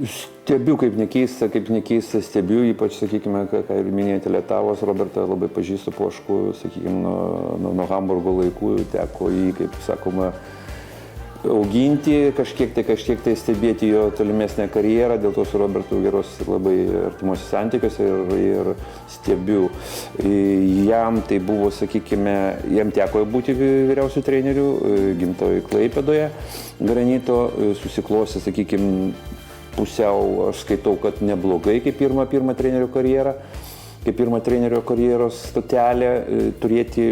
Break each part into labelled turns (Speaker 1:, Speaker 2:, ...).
Speaker 1: Stebiu, kaip nekeista, stebiu, ypač, sakykime, ką ir minėjote, Lietavos Robertą labai pažįstu Poškų, sakykime, nuo Hamburgo laikų teko jį, kaip sakoma, auginti, kažkiek tai stebėti jo tolimesnę karjerą, dėl to su Robertu geros labai artimuose santykiuose ir stebiu. Jam tai buvo, sakykime, jam teko būti vyriausių trenerių, gimtoje Klaipėdoje, Granito, susiklostė, sakykime, pusiau, aš skaitau, kad neblogai kaip pirmą trenerio karjerą. Kaip pirmą trenerio karjeros stotelę turėti,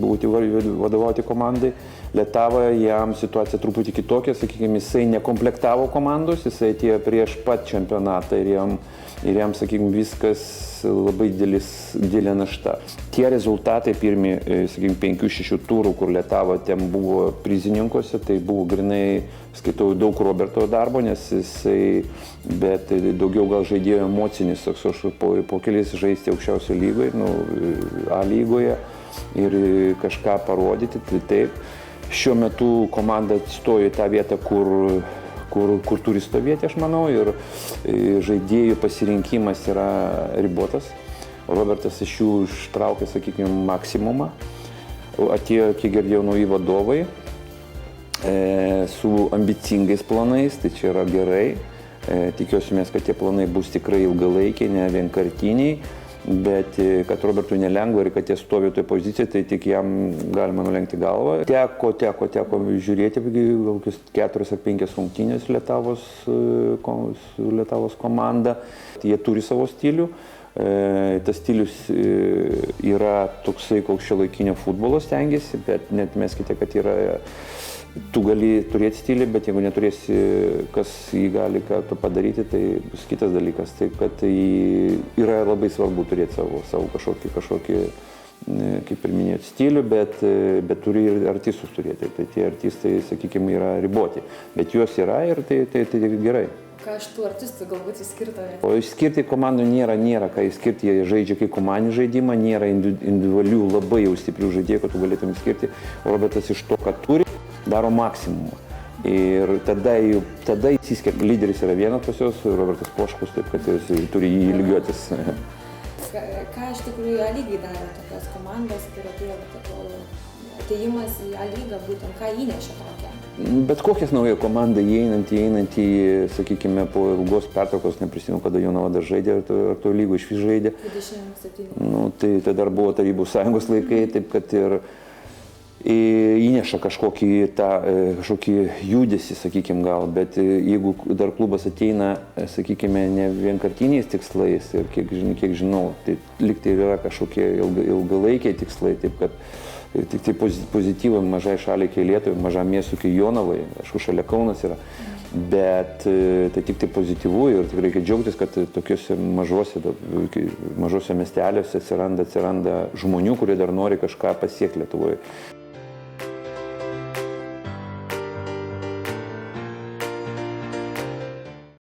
Speaker 1: būti vadovauti komandai. Lietavoje jam situacija truputį kitokia, sakykime, jisai nekomplektavo komandos, jisai atėjo prieš pat čempionatą ir jam, sakykime, viskas labai didelė našta. Tie rezultatai pirmi, sakykime, 5-6 turų, kur Lietava ten buvo prizininkuose, tai buvo grinai, skaitau, daug Roberto darbo, nes jisai, bet daugiau gal žaidėjo emocinis, toks aš po keliais žaisti aukščiausio lygoje, A lygoje ir kažką parodyti, tai taip. Šiuo metu komanda atstojo į tą vietą, kur turi stovėti, aš manau, ir žaidėjų pasirinkimas yra ribotas. Robertas iš jų ištraukė, sakykime, maksimumą. Atėjo, kiek girdėjau, nauji vadovai su ambicingais planais, tai čia yra gerai. Tikiuosi mes, kad tie planai bus tikrai ilgalaikiai, ne vienkartiniai. Bet kad Robertui nelengva ir kad jie stovi toje pozicijoje, tai tik jam galima nulenkti galvą. Teko žiūrėti kokius 4 ar 5 rungtynės Lietavos komanda. Jie turi savo stilių. Tas stilius yra toksai, koks šiuolaikinio futbolo stengiasi, bet net meskite, kad yra... Tu gali turėti stilių, bet jeigu neturėsi, kas jį gali padaryti, tai bus kitas dalykas. Taip, kad yra labai svarbu turėti savo kažkokį, kaip ir minėti, stilių, bet turi ir artistus turėti. Tai tie artistai, sakykime, yra riboti. Bet juos yra ir tai gerai.
Speaker 2: Ką iš tų artistų galbūt išskirtumėte?
Speaker 1: O išskirti komandų nėra ką išskirti, jie žaidžia kaip komandinį žaidimą, nėra individualių labai jau stiprių žaidėjų, kad tu galėtum išskirti. Robertas iš to, ką turi, daro maksimumą. Ir tada įsiskiria, lyderis yra vienas pas juos, Robertas Poškus, taip kad jis turi jį lygiuotis.
Speaker 2: Ką iš tikrųjų A lygai daro tokios komandos, kur atėjimas į A lygą, būtent ką įnešė tokią?
Speaker 1: Bet kokias nauja komanda įeinantį, sakykime, po ilgos pertraukos, neprisimenu, kada Jonava dar žaidė, ar to lygo iš vis žaidė.
Speaker 2: 27.
Speaker 1: Tai dar buvo Tarybų Sąjungos laikai, taip kad ir įneša kažkokį judesį, sakykime, gal, bet jeigu dar klubas ateina, sakykime, ne vienkartiniais tikslais ir kiek žinau, tai liktai yra kažkokie ilgalaikiai tikslai, taip kad tik tai pozityvai mažai šaliai kaip Lietuvai, mažam miestui kaip Jonavai, aišku, šalia Kaunas yra, bet tai tik tai pozityvu ir tikrai reikia džiaugtis, kad tokiuose mažose miesteliuose atsiranda žmonių, kurie dar nori kažką pasiekti Lietuvoje.